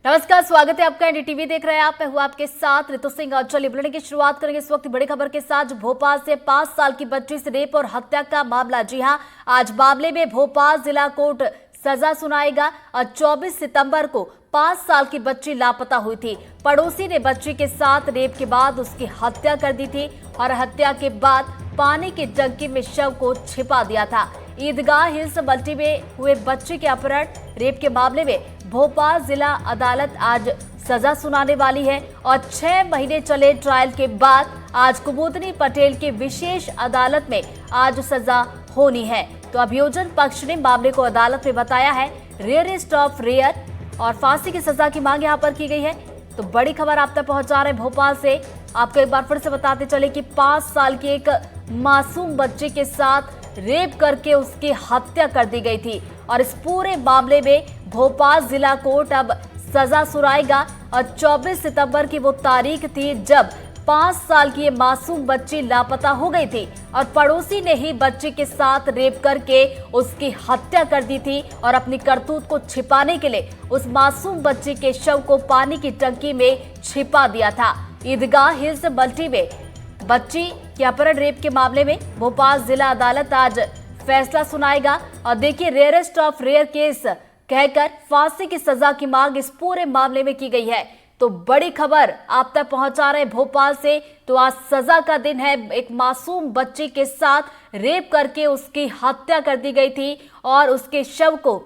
नमस्कार, स्वागत है आपका। एनडीटीवी देख रहे हैं आप। मैं हूं आपके साथ ऋतु सिंह। और चलिए बुलेटिन की शुरुआत करेंगे इस वक्त बड़ी खबर के साथ। भोपाल से 5 साल की बच्ची से रेप और हत्या का मामला। जी हां, आज मामले में भोपाल जिला कोर्ट सजा सुनाएगा। और 24 सितंबर को 5 साल की बच्ची लापता हुई थी। पड़ोसी ने बच्ची के साथ रेप के बाद उसकी हत्या कर दी थी और हत्या के बाद पानी की टंकी में शव को छिपा दिया था। ईदगाह हिल्स मल्टी में हुए बच्चे के अपहरण रेप के मामले में भोपाल जिला अदालत आज सजा सुनाने वाली है। और 6 महीने चले ट्रायल के बाद आज कुमुदनी पटेल के विशेष अदालत में आज सजा होनी है। तो अभियोजन पक्ष ने मामले को अदालत में बताया है रेयरेस्ट ऑफ रेयर और फांसी की सजा की मांग यहाँ पर की गई है। तो बड़ी खबर आप तक पहुंचा रहे हैं भोपाल से। आपको एक बार फिर से बताते चले कि 5 साल की एक मासूम बच्चे के साथ रेप करके उसकी हत्या कर दी गई थी। और इस पूरे मामले में भोपाल जिला कोर्ट अब सजा सुनाएगा। और 24 सितंबर की वो तारीख थी जब 5 साल की ये मासूम बच्ची लापता हो गई थी और पड़ोसी ने ही बच्ची के साथ रेप करके उसकी हत्या कर दी थी। और अपनी करतूत को छिपाने के लिए उस मासूम बच्ची के शव को पानी की टंकी में छिपा दिया था। ईदगाह हिल्स मल्टी में बच्ची के अपहरण रेप के मामले में भोपाल जिला अदालत आज फैसला सुनाएगा। और देखिए, रेयरेस्ट ऑफ रेयर केस कहकर फांसी की सजा की मांग इस पूरे मामले में की गई है। तो बड़ी खबर आप तक पहुंचा रहे भोपाल से। तो आज सजा का दिन है। एक मासूम बच्ची के साथ रेप करके उसकी हत्या कर दी गई थी और उसके शव को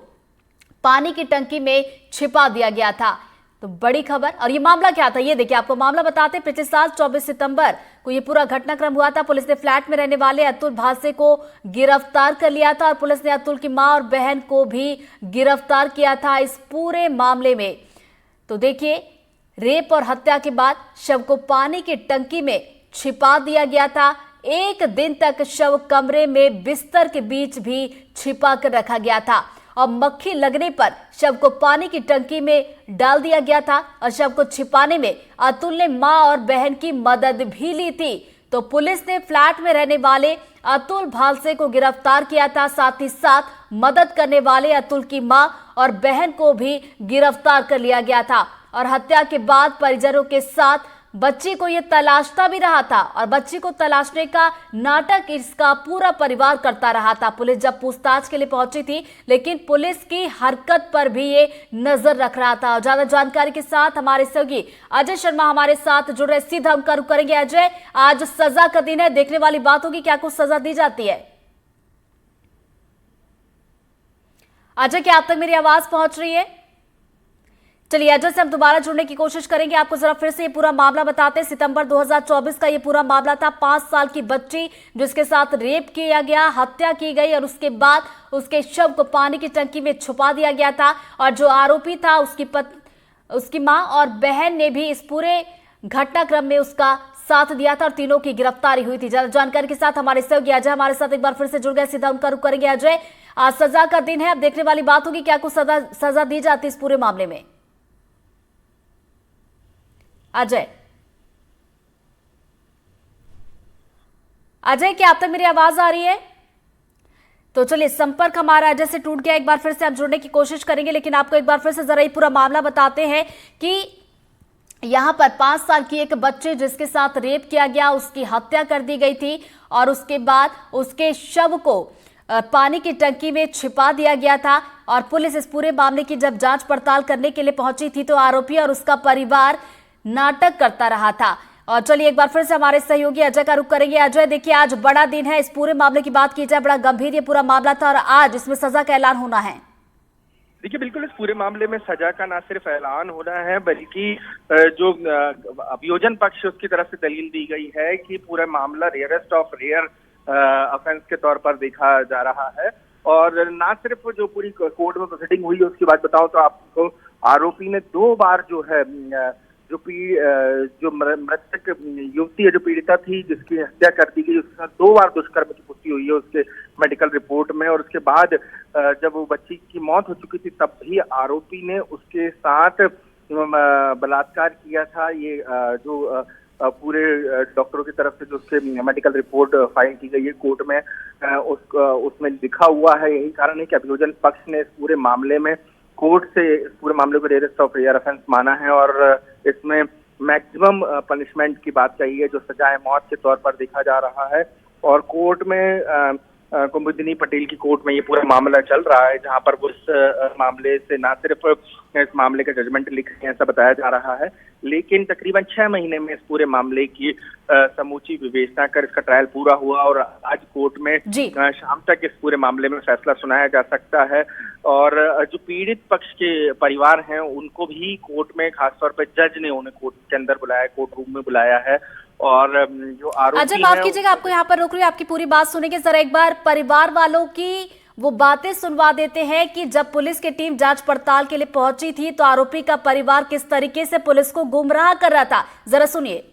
पानी की टंकी में छिपा दिया गया था। तो बड़ी खबर। और ये मामला क्या था, ये देखिए आपको मामला बताते। पिछले साल 24 सितंबर को ये पूरा घटनाक्रम हुआ था। पुलिस ने फ्लैट में रहने वाले अतुल भासे को गिरफ्तार कर लिया था और पुलिस ने अतुल की मां और बहन को भी गिरफ्तार किया था इस पूरे मामले में। तो देखिए, रेप और हत्या के बाद शव को पानी की टंकी में छिपा दिया गया था। 1 दिन तक शव कमरे में बिस्तर के बीच भी छिपा कर रखा गया था और मक्खी लगने पर शव को पानी की टंकी में डाल दिया गया था। और शव को छिपाने में अतुल ने मां और बहन की मदद भी ली थी। तो पुलिस ने फ्लैट में रहने वाले अतुल भालसे को गिरफ्तार किया था। साथ ही साथ मदद करने वाले अतुल की मां और बहन को भी गिरफ्तार कर लिया गया था। और हत्या के बाद परिजनों के साथ बच्ची को ये तलाशता भी रहा था और बच्ची को तलाशने का नाटक इसका पूरा परिवार करता रहा था। पुलिस जब पूछताछ के लिए पहुंची थी, लेकिन पुलिस की हरकत पर भी ये नजर रख रहा था। और ज्यादा जानकारी के साथ हमारे सहयोगी अजय शर्मा हमारे साथ जुड़ रहे। सीधा हम रुख करेंगे। अजय, आज सजा का दिन है, देखने वाली बात होगी क्या कुछ सजा दी जाती है? अजय, क्या आप तक मेरी आवाज पहुंच रही है? चलिए, अजय से हम दोबारा जुड़ने की कोशिश करेंगे। आपको जरा फिर से ये पूरा मामला बताते हैं। सितंबर 2024 का ये पूरा मामला था। 5 साल की बच्ची जिसके साथ रेप किया गया, हत्या की गई और उसके बाद उसके शव को पानी की टंकी में छुपा दिया गया था। और जो आरोपी था उसकी मां और बहन ने भी इस पूरे घटनाक्रम में उसका साथ दिया था और तीनों की गिरफ्तारी हुई थी। ज्यादा जानकारी के साथ हमारे सहयोगी अजय हमारे साथ एक बार फिर से जुड़ गए। सीधा उनका रुख करेंगे। अजय, आज सजा का दिन है, अब देखने वाली बात होगी क्या कुछ सजा दी जाती है इस पूरे मामले में? अजय, क्या आप तक मेरी आवाज आ रही है? तो चलिए, संपर्क हमारा अजय से टूट गया। एक बार फिर से आप जुड़ने की कोशिश करेंगे, लेकिन आपको एक बार फिर से जरा ये पूरा मामला बताते हैं कि यहां पर 5 साल की एक बच्चे जिसके साथ रेप किया गया, उसकी हत्या कर दी गई थी और उसके बाद उसके शव को पानी की टंकी में छिपा दिया गया था। और पुलिस इस पूरे मामले की जब जांच पड़ताल करने के लिए पहुंची थी तो आरोपी और उसका परिवार नाटक करता रहा था। और चलिए, एक बार फिर से हमारे सहयोगी अजय का रुख करेंगे। अजय, देखिए, आज बड़ा दिन है। इस पूरे मामले की बात की जाए, बड़ा गंभीर ये पूरा मामला था और आज इसमें सजा का ऐलान होना है। देखिए, बिल्कुल इस पूरे मामले में सजा का ना सिर्फ ऐलान होना है, बल्कि जो अभियोजन पक्ष उसकी तरफ से दलील दी गई है कि पूरा मामला रेयरेस्ट ऑफ रेयर ऑफेंस के तौर पर देखा जा रहा है। और ना सिर्फ जो पूरी कोर्ट में प्रोसीडिंग हुई है उसकी बात बताऊं तो आपको, आरोपी ने 2 बार जो है जो मृतक युवती है, जो पीड़िता थी जिसकी हत्या कर दी गई, उसके साथ 2 बार दुष्कर्म की पुष्टि हुई है उसके मेडिकल रिपोर्ट में। और उसके बाद जब वो बच्ची की मौत हो चुकी थी तब भी आरोपी ने उसके साथ बलात्कार किया था। ये जो पूरे डॉक्टरों की तरफ से जो उसके मेडिकल रिपोर्ट फाइल की गई है कोर्ट में, उसमें लिखा हुआ है। यही कारण है कि अभियोजन पक्ष ने इस पूरे मामले में कोर्ट से इस पूरे मामले को रेयरेस्ट ऑफ रेयर ऑफेंस माना है और इसमें मैक्सिमम पनिशमेंट की बात कही है, जो सजाए मौत के तौर पर देखा जा रहा है। और कोर्ट में कुमुदिनी पटेल की कोर्ट में ये पूरा मामला चल रहा है, जहां पर उस मामले से ना सिर्फ इस मामले का जजमेंट लिख रहे हैं, ऐसा बताया जा रहा है, लेकिन तकरीबन 6 महीने में इस पूरे मामले की समूची विवेचना कर इसका ट्रायल पूरा हुआ और आज कोर्ट में शाम तक इस पूरे मामले में फैसला सुनाया जा सकता है। और जो पीड़ित पक्ष के परिवार हैं उनको भी कोर्ट में खासतौर पर जज ने उन्हें कोर्ट के अंदर बुलाया, कोर्ट रूम में बुलाया है। और जो आरोपी अजय, माफ कीजिएगा, आपको यहाँ पर रोक रही हूँ, आपकी पूरी बात सुनेंगे। जरा एक बार परिवार वालों की वो बातें सुनवा देते हैं कि जब पुलिस की टीम जांच पड़ताल के लिए पहुंची थी तो आरोपी का परिवार किस तरीके से पुलिस को गुमराह कर रहा था, जरा सुनिए।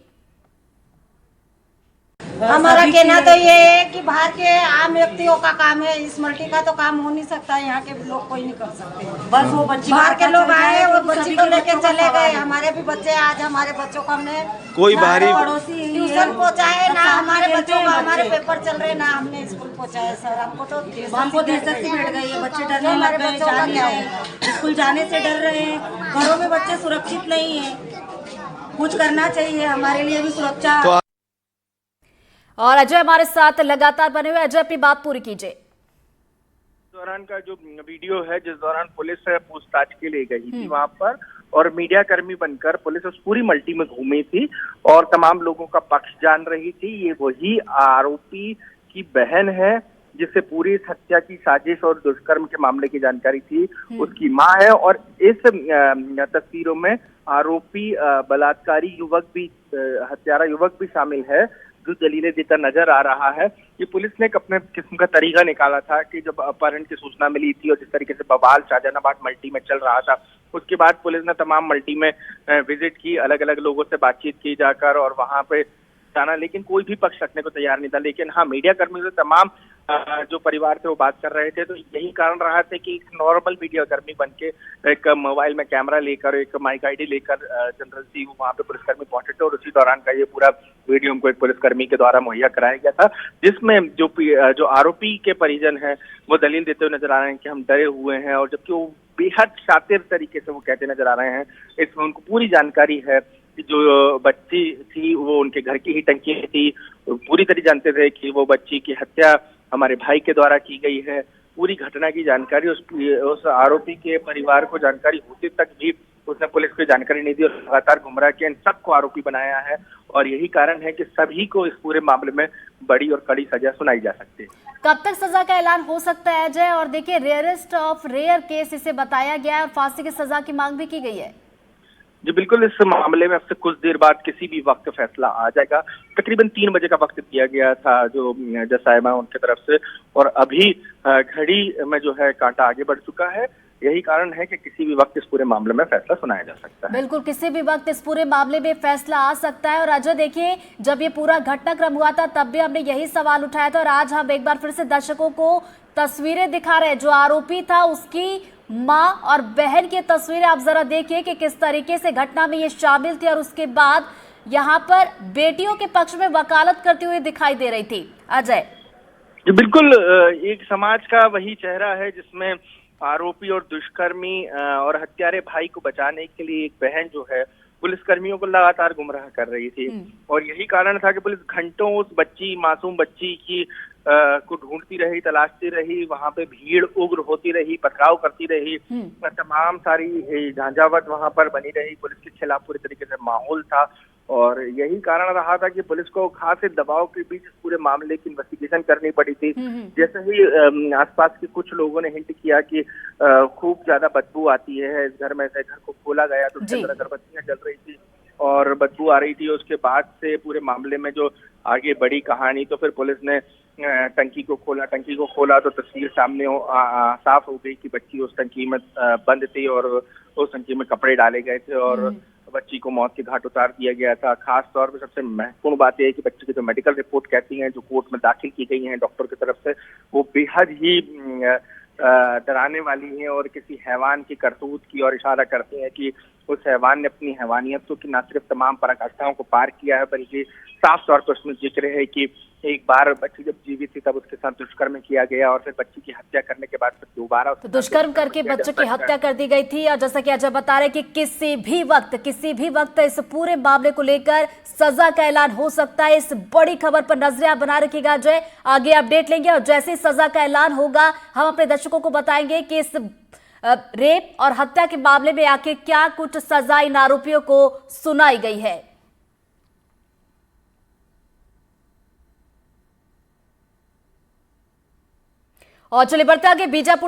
हमारा कहना तो ये है कि बाहर के आम व्यक्तियों का काम है, इस मल्टी का तो काम हो नहीं सकता, यहाँ के लोग कोई नहीं कर सकते। बस वो बच्चे बाहर के लोग आए, वो बच्ची को लेके चले गए। हमारे भी बच्चे, आज हमारे बच्चों को हमने कोई बाहरी ट्यूशन पहुँचाए ना, हमारे बच्चों को, हमारे पेपर चल रहे ना, हमने स्कूल पहुँचाए। सर हमको दहशत सी बैठ गई है, बच्चे डरने लग गए, जा नहीं रहे, स्कूल जाने से डर रहे हैं, घरों में बच्चे सुरक्षित नहीं है। कुछ करना चाहिए हमारे लिए भी सुरक्षा। और अजय हमारे साथ लगातार बने हुए। अजय, अपनी बात पूरी कीजिए। दौरान का जो वीडियो है, जिस दौरान पुलिस पूछताछ के लिए गई थी वहां पर और मीडिया कर्मी बनकर पुलिस उस पूरी मल्टी में घूमी थी और तमाम लोगों का पक्ष जान रही थी। ये वही आरोपी की बहन है जिससे पूरी इस हत्या की साजिश और दुष्कर्म के मामले की जानकारी थी, उसकी मां है। और इस तस्वीरों में आरोपी बलात्कारी युवक भी, हत्यारा युवक भी शामिल है, जो दलीलें देता नजर आ रहा है। ये पुलिस ने अपने किस्म का तरीका निकाला था कि जब अपहरण की सूचना मिली थी और जिस तरीके से बवाल शाहजहानाबाद मल्टी में चल रहा था, उसके बाद पुलिस ने तमाम मल्टी में विजिट की, अलग अलग लोगों से बातचीत की जाकर और वहां पे जाना, लेकिन कोई भी पक्ष रखने को तैयार नहीं था। लेकिन हाँ, मीडिया कर्मी से तमाम जो परिवार थे वो बात कर रहे थे, तो यही कारण रहा था कि एक नॉर्मल मीडिया कर्मी बन के एक मोबाइल में कैमरा लेकर, एक माइक आईडी लेकर जनरल सी वहां पे पुलिसकर्मी पहुंचे थे और उसी दौरान का ये पूरा वीडियो हमको एक पुलिसकर्मी के द्वारा मुहैया कराया गया था, जिसमें जो आरोपी के परिजन हैं वो दलील देते हुए नजर आ रहे हैं कि हम डरे हुए हैं, और जबकि वो बेहद शातिर तरीके से वो कहते नजर आ रहे हैं। इसमें उनको पूरी जानकारी है कि जो बच्ची थी वो उनके घर की ही टंकी में थी, पूरी तरह जानते थे कि वो बच्ची की हत्या हमारे भाई के द्वारा की गई है। पूरी घटना की जानकारी उस आरोपी के परिवार को जानकारी होते तक भी उसने पुलिस को जानकारी नहीं दी और लगातार गुमराह किया, इन सबको आरोपी बनाया है। और यही कारण है कि सभी को इस पूरे मामले में बड़ी और कड़ी सजा सुनाई जा सकती है। कब तक सजा का ऐलान हो सकता है अजय? और देखिए, रेयरेस्ट ऑफ रेयर केस इसे बताया गया है और फांसी की सजा की मांग भी की गई है। जी बिल्कुल, इस मामले में अब से कुछ देर बाद किसी भी वक्त फैसला आ जाएगा। तकरीबन 3 बजे का वक्त दिया गया था जो जज साहिबा उनकी तरफ से, और अभी घड़ी में जो है कांटा आगे बढ़ चुका है। यही कारण है कि किसी भी वक्त इस पूरे मामले में फैसला सुनाया जा सकता है। बिल्कुल, किसी भी वक्त इस पूरे मामले में फैसला आ सकता है। और अजय देखिए, जब ये पूरा घटनाक्रम हुआ था तब भी हमने यही सवाल उठाया था और आज हम एक बार फिर से दर्शकों को तस्वीरें दिखा रहे हैं। जो आरोपी था उसकी माँ और बहन की तस्वीरें आप जरा देखिए कि किस तरीके से घटना में ये शामिल थी और उसके बाद यहाँ पर बेटियों के पक्ष में वकालत करती हुई दिखाई दे रही थी। अजय जी बिल्कुल, एक समाज का वही चेहरा है जिसमें आरोपी और दुष्कर्मी और हत्यारे भाई को बचाने के लिए एक बहन जो है पुलिसकर्मियों को लगातार गुमराह कर रही थी। और यही कारण था कि पुलिस घंटों उस बच्ची, मासूम बच्ची की को ढूंढती रही, तलाशती रही, वहां पे भीड़ उग्र होती रही, पथराव करती रही, तमाम सारी झांझावत वहां पर बनी रही, पुलिस के खिलाफ पूरी तरीके से माहौल था। और यही कारण रहा था कि पुलिस को खासे दबाव के बीच इस पूरे मामले की इन्वेस्टिगेशन करनी पड़ी थी। जैसे ही आसपास के कुछ लोगों ने हिंट किया कि खूब ज्यादा बदबू आती है इस घर में से, घर को खोला गया तो उसके अंदर अगरबत्तियां जल रही थी और बदबू आ रही थी। उसके बाद से पूरे मामले में जो आगे बढ़ी कहानी, तो फिर पुलिस ने टंकी को खोला तो तस्वीर सामने साफ हो गई कि बच्ची उस टंकी में बंद थी और उस टंकी में कपड़े डाले गए थे और बच्ची को मौत के घाट उतार दिया गया था। खास तौर पे सबसे महत्वपूर्ण बात यह है कि बच्ची की जो मेडिकल रिपोर्ट कहती हैं, जो कोर्ट में दाखिल की गई हैं डॉक्टर की तरफ से, वो बेहद ही डराने वाली हैं और किसी हैवान की करतूत की और इशारा करती हैं कि उस हैवान ने अपनी हैवानियत की न सिर्फ तमाम पराकाष्ठाओं को पार किया है, बल्कि साफ तौर पर उसमें जिक्र है कि एक बार बच्ची जब जीवित थी तब उसके साथ दुष्कर्म किया गया और फिर बच्ची की हत्या करने के बाद फिर दोबारा तो दुष्कर्म करके बच्चे की हत्या कर दी गई थी। और जैसा कि अजय बता रहे कि किसी भी वक्त इस पूरे मामले को लेकर सजा का ऐलान हो सकता है। इस बड़ी खबर पर नजरें बना रखिएगा अजय, आगे अपडेट लेंगे और जैसे ही सजा का ऐलान होगा हम अपने दर्शकों को बताएंगे कि इस रेप और हत्या के मामले में आखिर क्या कुछ सजा इन आरोपियों को सुनाई गई है। और चलिए बढ़ते आगे बीजापुर